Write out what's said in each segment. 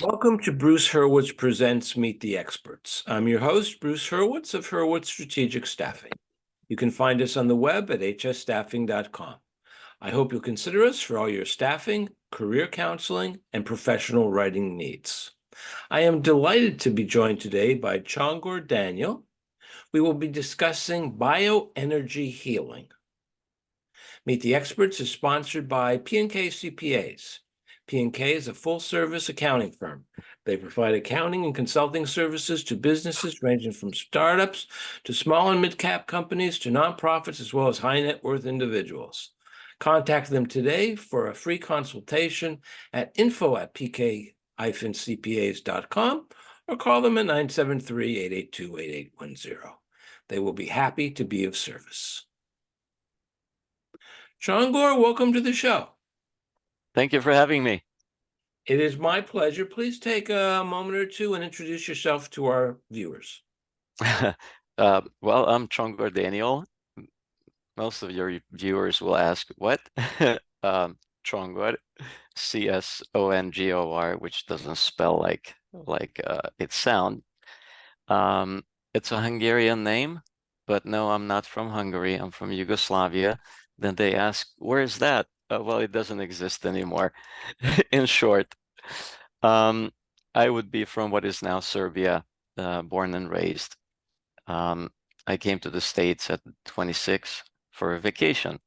Welcome to Bruce Hurwitz Presents Meet the Experts. I'm your host, Bruce Hurwitz of Hurwitz Strategic Staffing. You can find us on the web at hsstaffing.com. I hope you'll consider us for all your staffing, career counseling, and professional writing needs. I am delighted to be joined today by Csongor Daniel. We will be discussing Bioenergy Healing. Meet the Experts is sponsored by P&K CPAs. P&K is a full-service accounting firm. They provide accounting and consulting services to businesses ranging from startups to small and mid-cap companies to nonprofits, as well as high-net-worth individuals. Contact them today for a free consultation at info@pk-cpas.com or call them at 973-882-8810. They will be happy to be of service. Csongor, welcome to the show. Thank you for having me. It is my pleasure. Please take a moment or two and introduce yourself to our viewers. Well, I'm Csongor Daniel. Most of your viewers will ask, what? Csongor, Csongor, which doesn't spell like it sounds. It's a Hungarian name, but no, I'm not from Hungary. I'm from Yugoslavia. Then they ask, where is that? Well, it doesn't exist anymore. In short, I would be from what is now Serbia, born and raised. I came to the States at 26 for a vacation,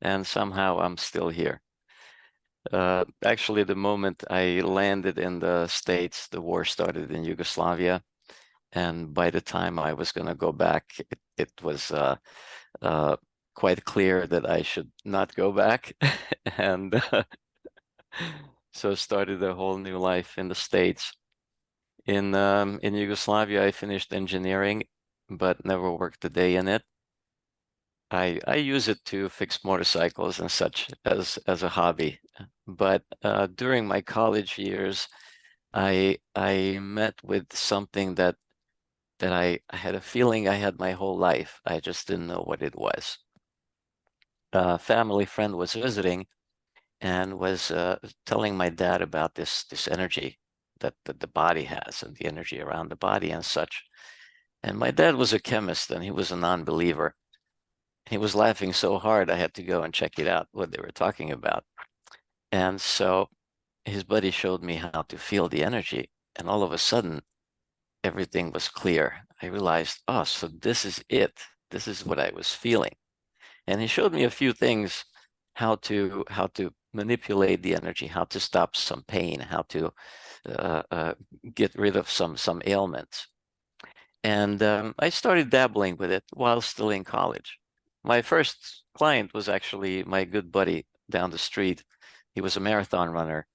and somehow I'm still here. Actually, the moment I landed in the States, the war started in Yugoslavia. And by the time I was going to go back, it was quite clear that I should not go back. And so started a whole new life in the States. In Yugoslavia, I finished engineering, but never worked a day in it. I use it to fix motorcycles and such as a hobby. But during my college years, I met with something that I had a feeling I had my whole life. I just didn't know what it was. A family friend was visiting and was telling my dad about this energy that the body has and the energy around the body and such. And my dad was a chemist and he was a non-believer. He was laughing so hard I had to go and check it out, what they were talking about. And so his buddy showed me how to feel the energy. And all of a sudden, everything was clear. I realized, oh, so this is it. This is what I was feeling. And he showed me a few things, how to manipulate the energy, how to stop some pain, how to get rid of some ailments. And I started dabbling with it while still in college. My first client was actually my good buddy down the street. He was a marathon runner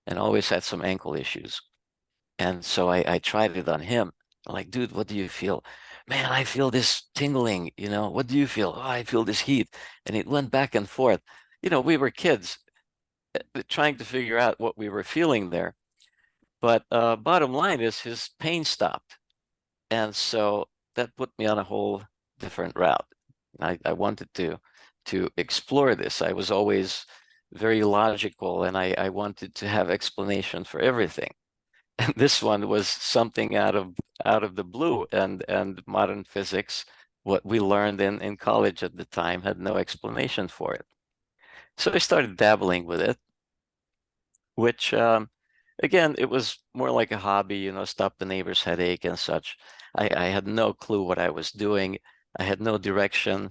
and always had some ankle issues. And so I tried it on him. I'm like, dude, what do you feel? Man, I feel this tingling, what do you feel? Oh, I feel this heat. And it went back and forth. We were kids trying to figure out what we were feeling there. But bottom line is his pain stopped. And so that put me on a whole different route. I wanted to explore this. I was always very logical and I wanted to have explanation for everything. And this one was something out of the blue, and modern physics, what we learned in college at the time, had no explanation for it. So I started dabbling with it, which again, it was more like a hobby, stop the neighbor's headache and such. I had no clue what I was doing. I had no direction.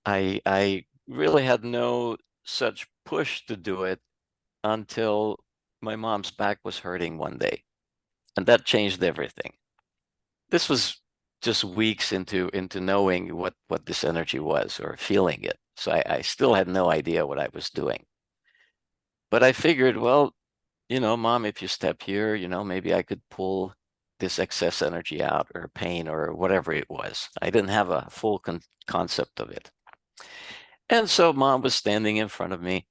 I really had no such push to do it until my mom's back was hurting one day, and that changed everything. This was just weeks into knowing what this energy was or feeling it. So I still had no idea what I was doing. But I figured, well, Mom, if you step here, maybe I could pull this excess energy out or pain or whatever it was. I didn't have a full concept of it. And so Mom was standing in front of me,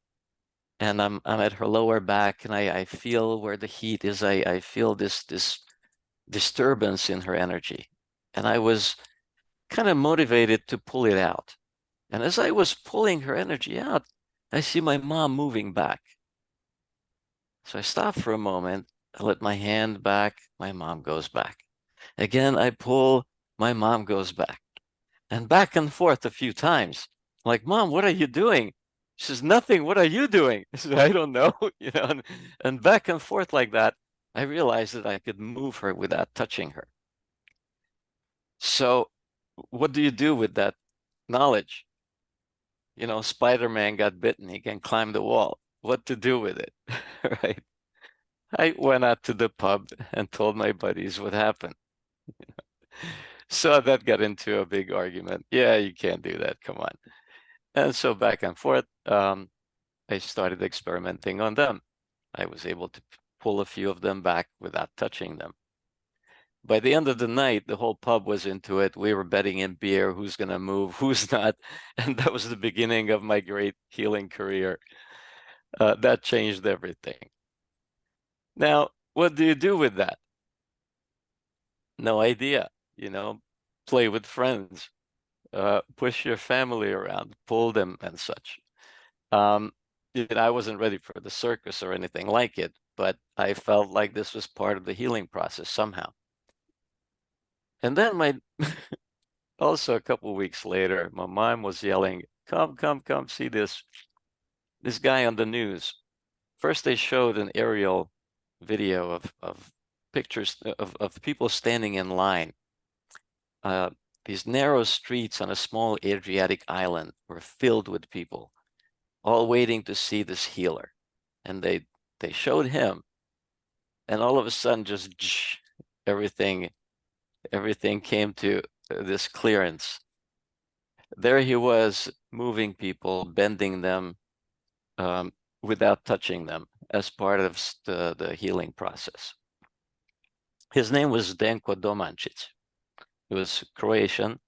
and I'm at her lower back, and I feel where the heat is. I feel this disturbance in her energy, and I was kind of motivated to pull it out. And as I was pulling her energy out, I see my mom moving back. So I stopped for a moment I let my hand back, my mom goes back. Again, I pull, my mom goes back. And back and forth a few times. Like, Mom, what are you doing? She says, nothing. What are you doing? I said, I don't know. And back and forth like that. I realized that I could move her without touching her. So what do you do with that knowledge? Spider-Man got bitten. He can climb the wall. What to do with it, right? I went out to the pub and told my buddies what happened. So that got into a big argument. Yeah, you can't do that. Come on. And so back and forth, I started experimenting on them. I was able to pull a few of them back without touching them. By the end of the night, the whole pub was into it. We were betting in beer, who's going to move, who's not. And that was the beginning of my great healing career. That changed everything. Now, what do you do with that? No idea. Play with friends, push your family around, pull them and such. I wasn't ready for the circus or anything like it, but I felt like this was part of the healing process somehow. And then also a couple of weeks later, my mom was yelling, come, see this guy on the news. First, they showed an aerial video of pictures of people standing in line. These narrow streets on a small Adriatic island were filled with people, all waiting to see this healer. And they showed him, and all of a sudden just everything came to this clearance. There he was, moving people, bending them without touching them as part of the healing process. His name was Zdenko Domancic. He was Croatian.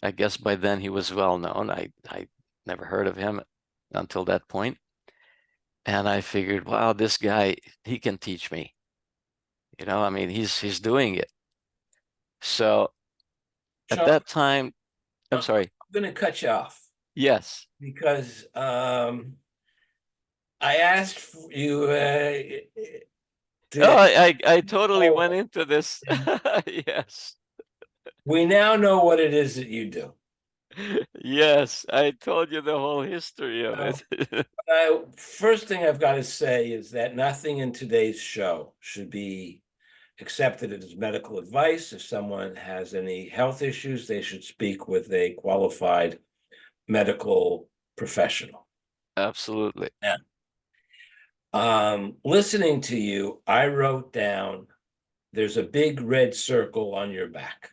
I guess by then he was well known. I never heard of him until that point. And I figured, wow, this guy, he can teach me. He's doing it. So at Sean, that time, I'm sorry. I'm going to cut you off Yes. because I asked you Oh, to. I totally went into this. Yes. We now know what it is that you do. Yes, I told you the whole history of it. First thing I've got to say is that nothing in today's show should be accepted as medical advice. If someone has any health issues, they should speak with a qualified medical professional. Absolutely. Yeah. Listening to you, I wrote down, there's a big red circle on your back.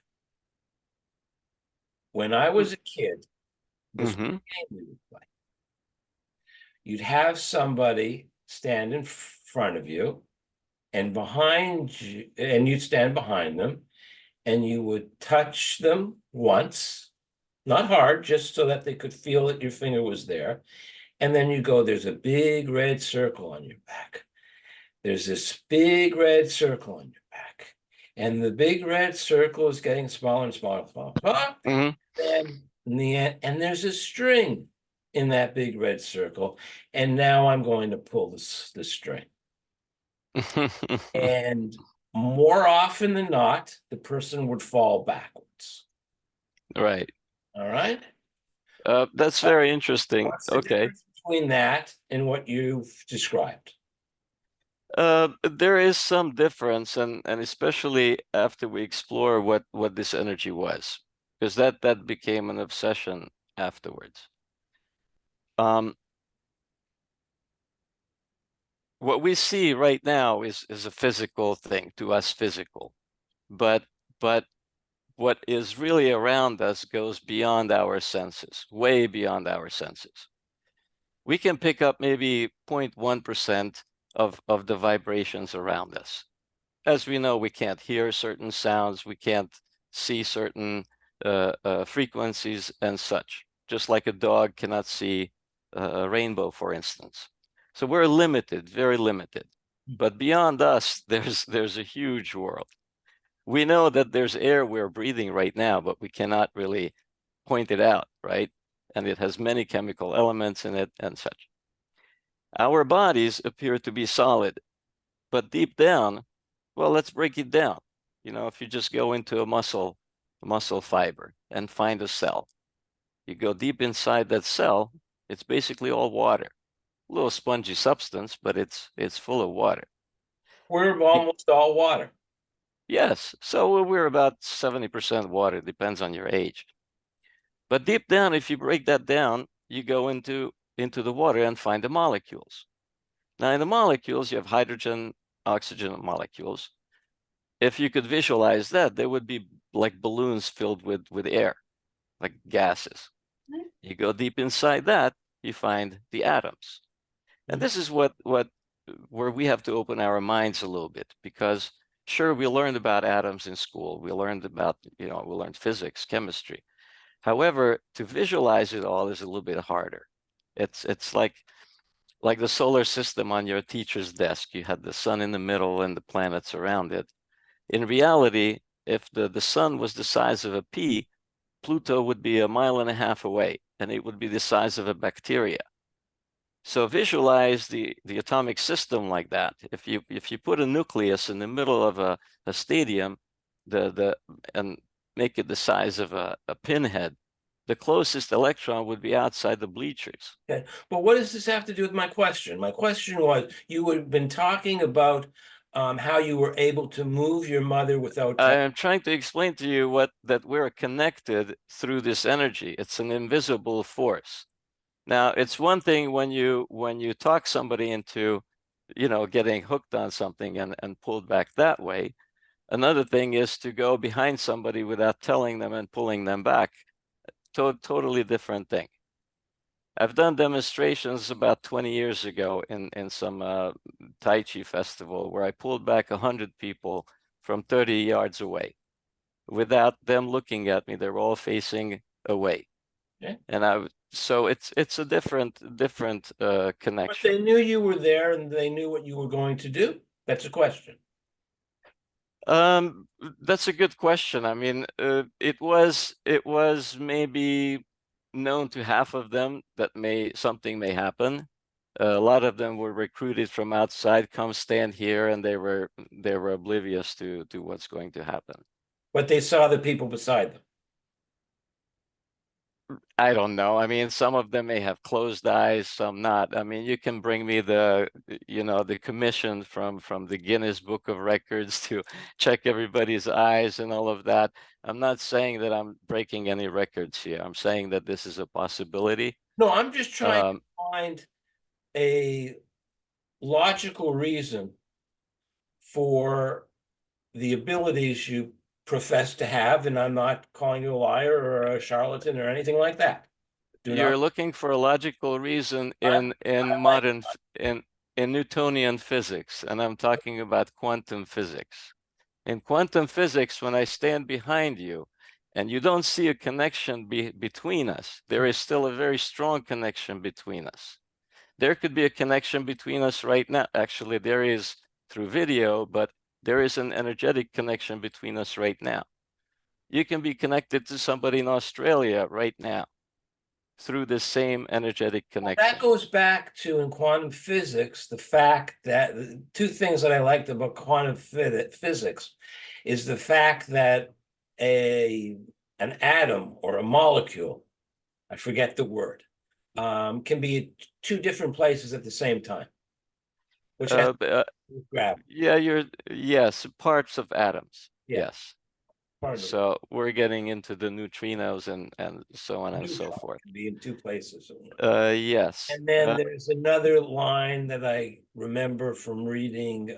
When I was a kid, this was a game we would play. You'd have somebody stand in front of you, and behind you, and you'd stand behind them, and you would touch them once, not hard, just so that they could feel that your finger was there. And then you go, there's a big red circle on your back. There's this big red circle on your back. And the big red circle is getting smaller and smaller and smaller. And in the end, and there's a string in that big red circle. And now I'm going to pull the string. And more often than not, the person would fall backwards. Right. All right. That's very interesting. What's the Okay. difference between that and what you've described? There is some difference, and especially after we explore what this energy was, because that became an obsession afterwards. What we see right now is a physical thing, to us physical, but what is really around us goes beyond our senses, way beyond our senses. We can pick up maybe 0.1% of the vibrations around us. As we know, we can't hear certain sounds, we can't see certain frequencies and such, just like a dog cannot see a rainbow, for instance. So we're limited, very limited. But beyond us, there's a huge world. We know that there's air we're breathing right now, but we cannot really point it out, right? And it has many chemical elements in it and such. Our bodies appear to be solid, But deep down, well, let's break it down. You know, if you just go into a muscle fiber and find a cell, you go deep inside that cell, it's basically all water. A little spongy substance, but it's full of water. We're almost all water. Yes, so we're about 70% water, depends on your age. But deep down, if you break that down, you go into the water and find the molecules. Now, in the molecules, you have hydrogen, oxygen molecules. If you could visualize that, they would be like balloons filled with air, like gases. You go deep inside that, you find the atoms. And this is where we have to open our minds a little bit, because sure, we learned about atoms in school. We learned about, we learned physics, chemistry. However, to visualize it all is a little bit harder. It's like the solar system on your teacher's desk. You had the sun in the middle and the planets around it. In reality, if the sun was the size of a pea, Pluto would be 1.5 miles away, and it would be the size of a bacteria. So visualize the atomic system like that. If you put a nucleus in the middle of a stadium, and make it the size of a pinhead, the closest electron would be outside the bleachers. Okay, but what does this have to do with my question? My question was, you had been talking about how you were able to move your mother without. I'm trying to explain to you that we're connected through this energy. It's an invisible force. Now, it's one thing when you talk somebody into, getting hooked on something and pulled back that way. Another thing is to go behind somebody without telling them and pulling them back. Totally different thing. I've done demonstrations about 20 years ago in some Tai Chi festival where I pulled back 100 people from 30 yards away without them looking at me. They were all facing away. Yeah. And so it's a different But connection. they knew you were there and they knew what you were going to do. That's a question. That's a good question. I mean, it was maybe known to half of them that something may happen. A lot of them were recruited from outside, come stand here, and they were oblivious to what's going to happen. But they saw the people beside them. I don't know. I mean, some of them may have closed eyes, some not. I mean, you can bring me the commission from the Guinness Book of Records to check everybody's eyes and all of that. I'm not saying that I'm breaking any records here. I'm saying that this is a possibility. No, I'm just trying to find a logical reason for the abilities you profess to have, and I'm not calling you a liar or a charlatan or anything like that. You're looking for a logical reason in Newtonian physics, and I'm talking about quantum physics. In quantum physics, when I stand behind you and you don't see a connection between us, there is still a very strong connection between us. There could be a connection between us right now. Actually, there is through video, but there is an energetic connection between us right now. You can be connected to somebody in Australia right now through the same energetic connection. That goes back to, in quantum physics, the fact that two things that I liked about quantum physics is the fact that an atom or a molecule, I forget the word, can be at two different places at the same time, which has gravity. Yeah, yes, parts of atoms. Yeah. Yes. So we're getting into the neutrinos and so on and so forth. Can be in two places. Yes. And then there's another line that I remember from reading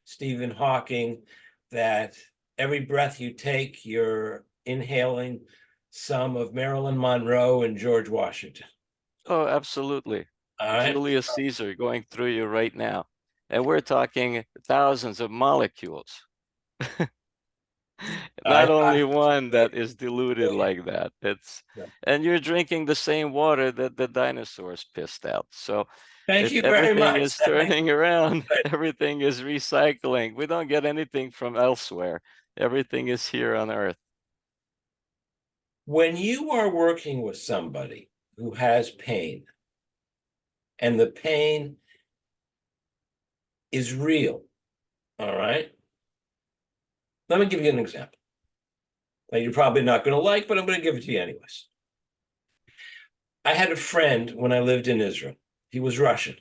Stephen Hawking, that every breath you take, you're inhaling some of Marilyn Monroe and George Washington. Oh, absolutely. Julius Caesar going through you right now. And we're talking thousands of molecules. Not only one that is diluted like that. And you're drinking the same water that the dinosaurs pissed out. So thank you very everything much. is turning around. Everything is recycling. We don't get anything from elsewhere. Everything is here on Earth. When you are working with somebody who has pain, and the pain is real. All right. Let me give you an example that you're probably not going to like, but I'm going to give it to you anyways. I had a friend when I lived in Israel. He was Russian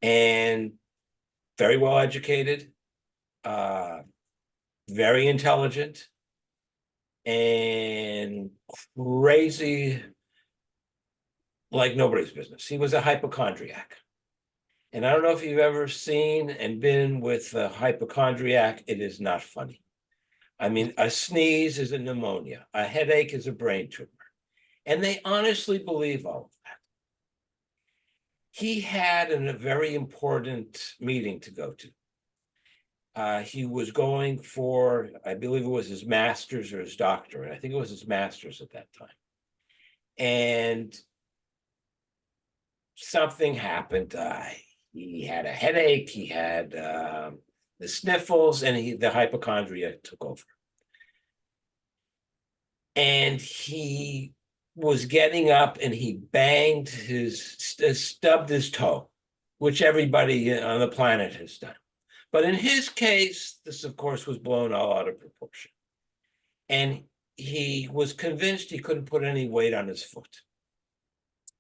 and very well educated, very intelligent, and crazy like nobody's business. He was a hypochondriac. And I don't know if you've ever seen and been with a hypochondriac, it is not funny. I mean, a sneeze is a pneumonia, a headache is a brain tumor. And they honestly believe all of that. He had a very important meeting to go to. He was going for, I believe it was his master's or his doctorate. I think it was his master's at that time. And something happened. He had a headache, he had the sniffles, and the hypochondria took over. And he was getting up and he banged stubbed his toe, which everybody on the planet has done. But in his case, this, of course, was blown all out of proportion. And he was convinced he couldn't put any weight on his foot.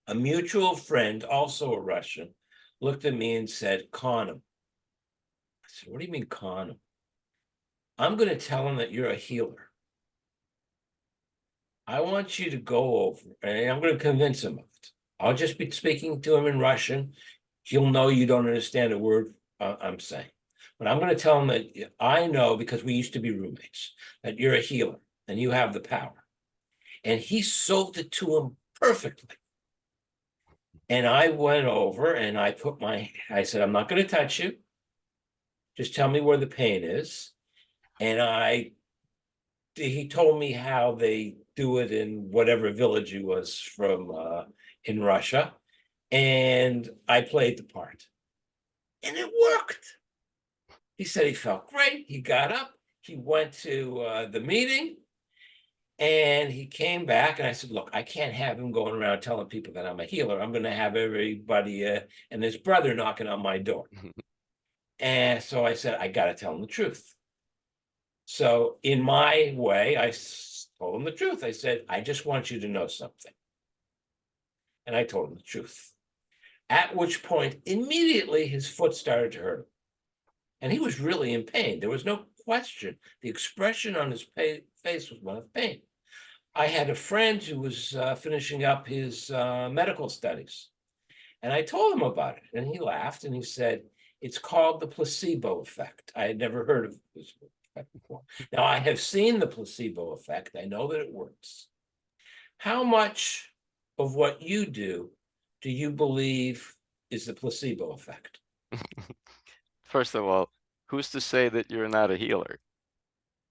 A mutual friend, also a Russian, looked at me and said, "Con him." I said, "What do you mean, con him?" "I'm going to tell him that you're a healer. I want you to go over, and I'm going to convince him of it. I'll just be speaking to him in Russian. He'll know you don't understand a word I'm saying. But I'm going to tell him that I know, because we used to be roommates, that you're a healer and you have the power." And he sold it to him perfectly. And I went over and I said, "I'm not going to touch you. Just tell me where the pain is." And he told me how they do it in whatever village he was from in Russia. And I played the part. And it worked. He said he felt great. He got up. He went to the meeting. And he came back and I said, "Look, I can't have him going around telling people that I'm a healer. I'm going to have everybody and his brother knocking on my door." And so I said, "I got to tell him the truth." So in my way, I told him the truth. I said, "I just want you to know something." And I told him the truth. At which point, immediately his foot started to hurt him. And he was really in pain. There was no question. The expression on his face was one of pain. I had a friend who was finishing up his medical studies. And I told him about it. And he laughed and he said, "It's called the placebo effect." I had never heard of the placebo effect before. Now, I have seen the placebo effect. I know that it works. How much of what you do you believe is the placebo effect? First of all, who's to say that you're not a healer?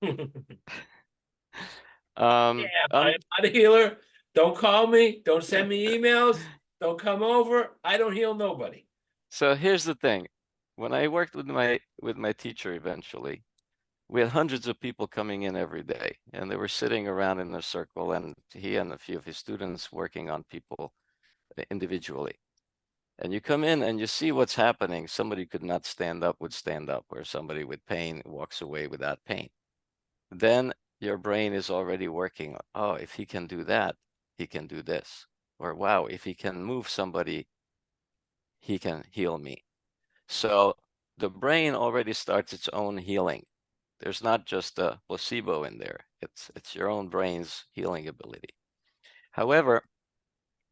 Yeah, I'm not a healer. Don't call me. Don't send me emails. Don't come over. I don't heal nobody. So here's the thing. When I worked with my teacher eventually, we had hundreds of people coming in every day, and they were sitting around in a circle, and he and a few of his students working on people individually. And you come in and you see what's happening. Somebody could not stand up would stand up, or somebody with pain walks away without pain. Then your brain is already working. Oh, if he can do that, he can do this. Or wow, if he can move somebody, he can heal me. So the brain already starts its own healing. There's not just a placebo in there. It's your own brain's healing ability. However,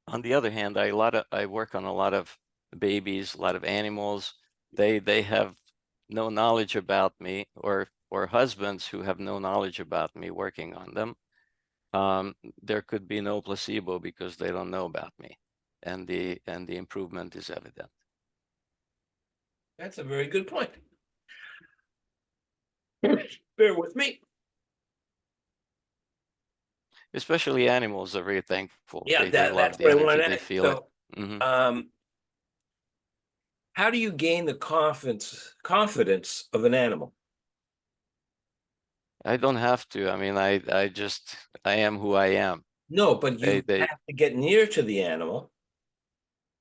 on the other hand, I work on a lot of babies, a lot of animals. They have no knowledge about me, or husbands who have no knowledge about me working on them. There could be no placebo because they don't know about me, and the improvement is evident. That's a very good point. Bear with me. Especially animals are very thankful. Yeah, They love that's the what I energy. wanted to They ask. feel it. So, how do you gain the confidence of an animal? I don't have to. I mean, I am who I am. No, but you They have to get near to the animal.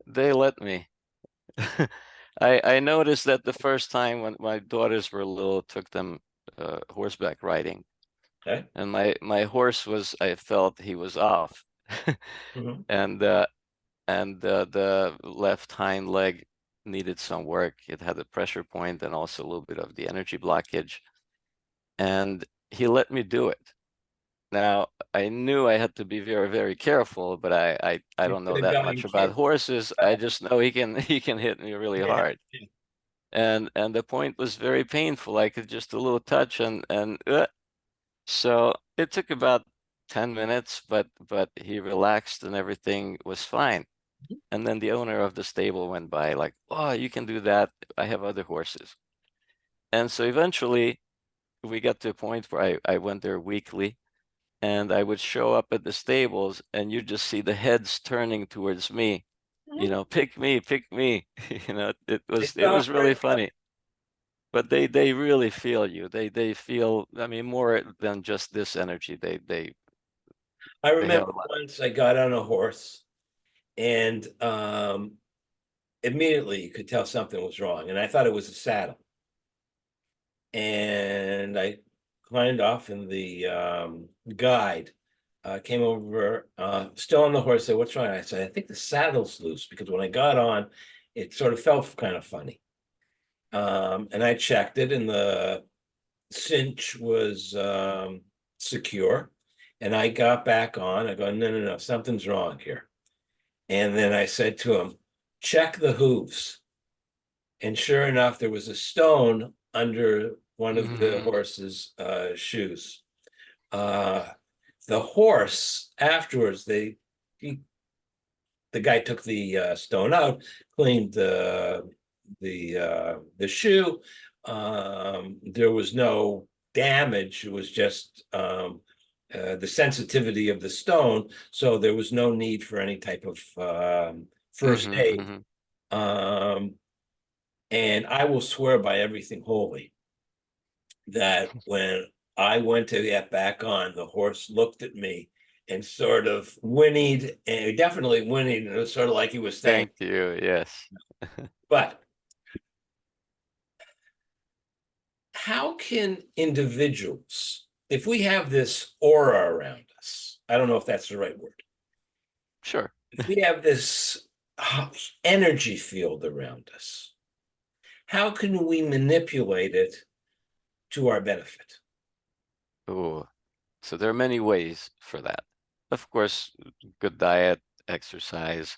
let me. I noticed that the first time when my daughters were little, took them horseback riding, Okay. and my horse was, I felt he was off, Mhm. and the left hind leg needed some work. It had a pressure point and also a little bit of the energy blockage, and he let me do it. Now, I knew I had to be very, very careful, but I You don't know could have that gotten much about kicked. horses. I just know he can he can hit me really Yeah. hard. And the point was very painful. I could just a little touch and so it took about 10 minutes, but he relaxed and everything was fine. And then the owner of the stable went by like, "Oh, you can do that. I have other horses." And so eventually we got to a point where I went there weekly, and I would show up at the stables and you just see the heads turning towards me, pick me, pick me. It It was it felt was very really funny. But they really feel you. They feel, I mean, more than just this energy. I They have remember a lot. once I got on a horse and immediately you could tell something was wrong. And I thought it was a saddle. And I climbed off, and the guide came over, still on the horse, said, "What's wrong?" I said, "I think the saddle's loose," because when I got on, it sort of felt kind of funny. And I checked it, and the cinch was secure. And I got back on. I go, "No, no, no, something's wrong here." And then I said to him, "Check the hooves." And sure enough, there was a stone under one of the Hmm. horse's shoes. Uh, the horse afterwards, the guy took the stone out, cleaned the shoe. There was no damage. It was just the sensitivity of the stone, so there was no need for any type of first Hmm. aid. Hmm. Um, and I will swear by everything holy that when I went to get back on, the horse looked at me and sort of whinnied, and definitely whinnied, and it was sort of like he was saying, Thank you. Yes. but how can individuals, if we have this aura around us, I don't know if that's the right word, Sure. if we have this energy field around us, how can we manipulate it to our benefit? Oh, so there are many ways for that. Of course, good diet, exercise,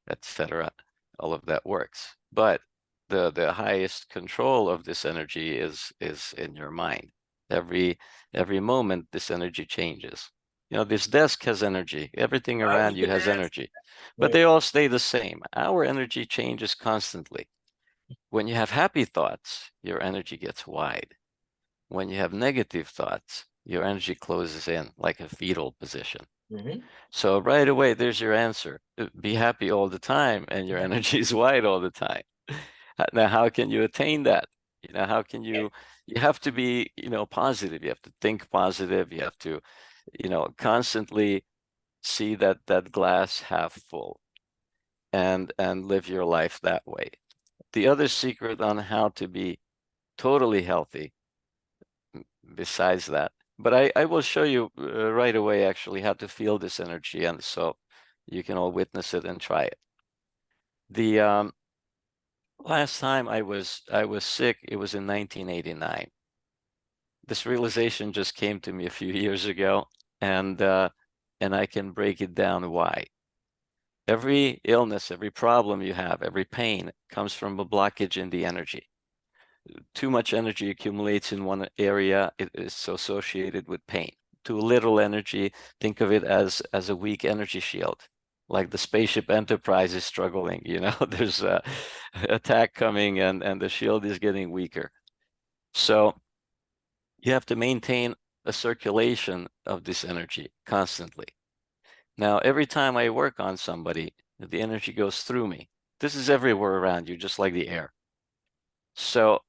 etc. All of that works. But the highest control of this energy is in your mind. Every every moment this energy changes. This desk has energy. Everything I was around you going to has ask. energy, but Right. they all stay the same. Our energy changes constantly. When you have happy thoughts, your energy gets wide. When you have negative thoughts, your energy closes in like a fetal position. Mhm. So right away, there's your answer. Be happy all the time, and your energy is wide all the time. Now, how can you attain that? How can you have to be, positive. You have to think positive. You have to, constantly see that glass half full and live your life that way. The other secret on how to be totally healthy, besides that, but I will show you right away actually how to feel this energy, and so you can all witness it and try it. The last time I was sick, it was in 1989. This realization just came to me a few years ago, and I can break it down why. Every illness, every problem you have, every pain comes from a blockage in the energy. Too much energy accumulates in one area, it is associated with pain. Too little energy, think of it as a weak energy shield. Like the spaceship Enterprise is struggling, there's a attack coming and the shield is getting weaker. So you have to maintain a circulation of this energy constantly. Now, every time I work on somebody, the energy goes through me. This is everywhere around you, just like the air. So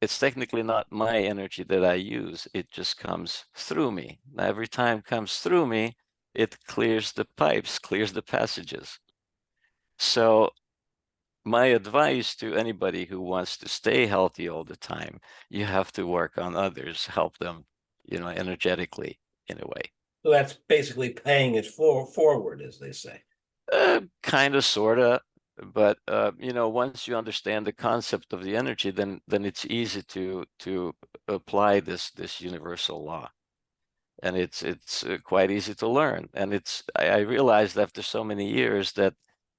it's technically not my energy that I use. It just comes through me. Now, every time it comes through me, it clears the pipes, clears the passages. So my advice to anybody who wants to stay healthy all the time, you have to work on others, help them, energetically in a way. So that's basically paying it forward, as they say. Kind of, sort of, but once you understand the concept of the energy, then it's easy to apply this universal law, and it's quite easy to learn. And I realized after so many years that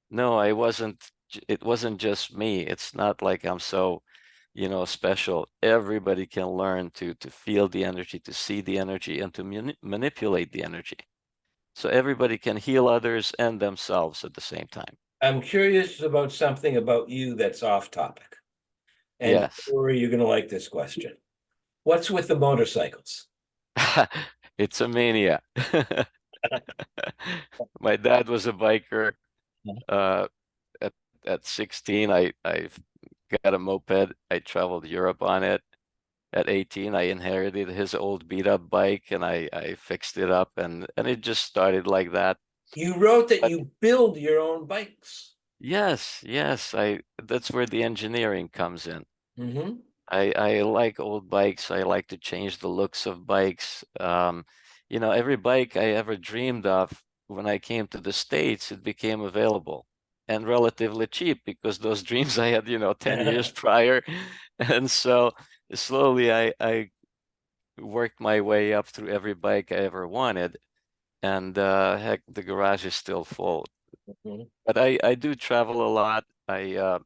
no, it wasn't just me. It's not like I'm so special. Everybody can learn to feel the energy, to see the energy, and to manipulate the energy. So everybody can heal others and themselves at the same time. I'm curious about something about you that's off topic. And Yes. don't worry, you're going to like this question. What's with the motorcycles? It's a mania. My dad was a biker. Uh, at 16, I got a moped. I traveled Europe on it. At 18, I inherited his old beat up bike and I fixed it up, and it just started like that. You wrote that But you build your own bikes. yes, that's where the engineering comes in. Mm-hmm. I like old bikes. I like to change the looks of bikes. Every bike I ever dreamed of, when I came to the States, it became available and relatively cheap because those dreams I had, 10 years prior. And so slowly I worked my way up through every bike I ever wanted. And heck, the garage is still full. Mm-hmm. But I do travel a lot. I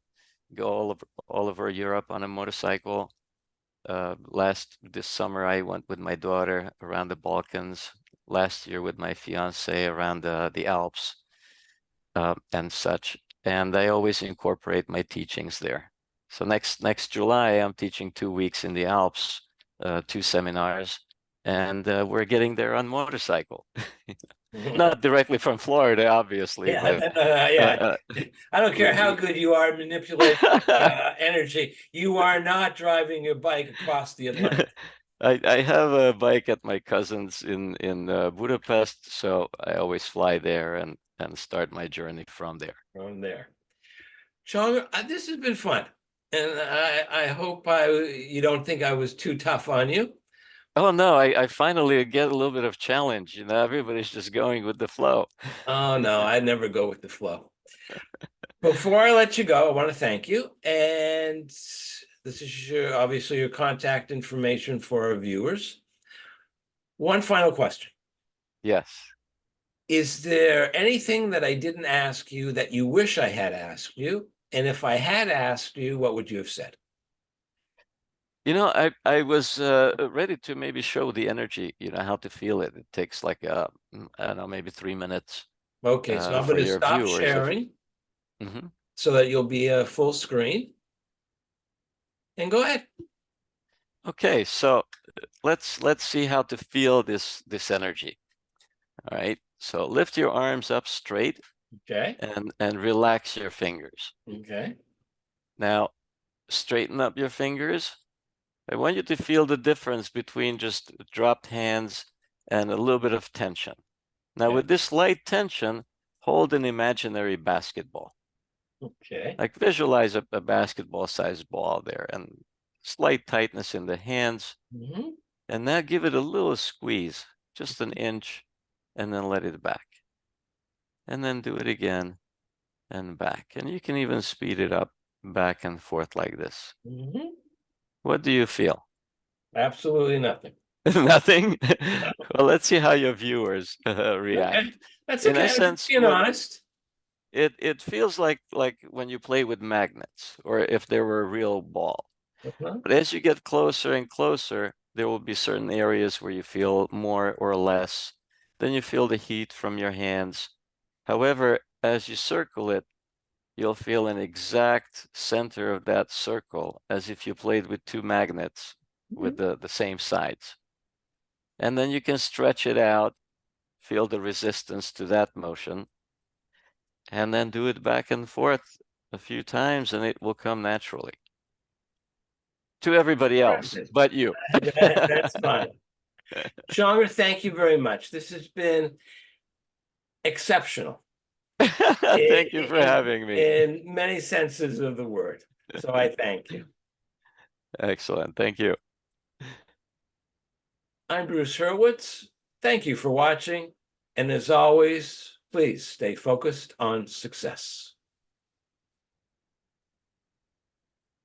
go all over Europe on a motorcycle. This summer I went with my daughter around the Balkans. Last year with my fiance around the Alps, and such. And I always incorporate my teachings there. So next July I'm teaching 2 weeks in the Alps, 2 seminars, and we're getting there on motorcycle. Not directly from Florida, obviously, Yeah, but yeah. I don't care how we good you are manipulating energy. You are not driving your bike across the Atlantic. I have a bike at my cousin's in Budapest, so I always fly there and start my journey from there. From there. Csongor, this has been fun. And I hope you don't think I was too tough on you. Oh no, I finally get a little bit of challenge. Everybody's just going with the flow. Oh, no, I never go with the flow. Before I let you go, I want to thank you. And this is obviously your contact information for our viewers. One final question. Yes. Is there anything that I didn't ask you that you wish I had asked you? And if I had asked you, what would you have said? I was ready to maybe show the energy, how to feel it. It takes like I don't know, maybe 3 minutes Okay, so I'm for going to your stop viewers. sharing Mhm. so that you'll be a full screen. And go ahead. Okay, so let's see how to feel this energy. All right. So lift your arms up straight Okay. and relax your fingers. Okay. Now, straighten up your fingers. I want you to feel the difference between just dropped hands and a little bit of tension. Now, Okay. with this light tension, hold an imaginary basketball. Okay. Like visualize a basketball-sized ball there, and slight tightness in the hands. Mhm. And now give it a little squeeze, just an inch, and then let it back. And then do it again and back. And you can even speed it up back and forth like this. Mhm. What do you feel? Absolutely nothing. Nothing? Well, let's see how your viewers react. Okay. That's In okay. I'm just essence, being honest. it feels like when you play with magnets, or if there were a real ball. Uh-huh. But as you get closer and closer, there will be certain areas where you feel more or less. Then you feel the heat from your hands. However, as you circle it, you'll feel an exact center of that circle, as if you played with two magnets with the same sides. And then you can stretch it out, feel the resistance to that motion, and then do it back and forth a few times, and it will come naturally to everybody else but you. That's fine. Csongor, thank you very much. This has been exceptional. Thank you for having me. in many senses of the word. So I thank you. Excellent. Thank you. I'm Bruce Hurwitz. Thank you for watching. And as always, please stay focused on success.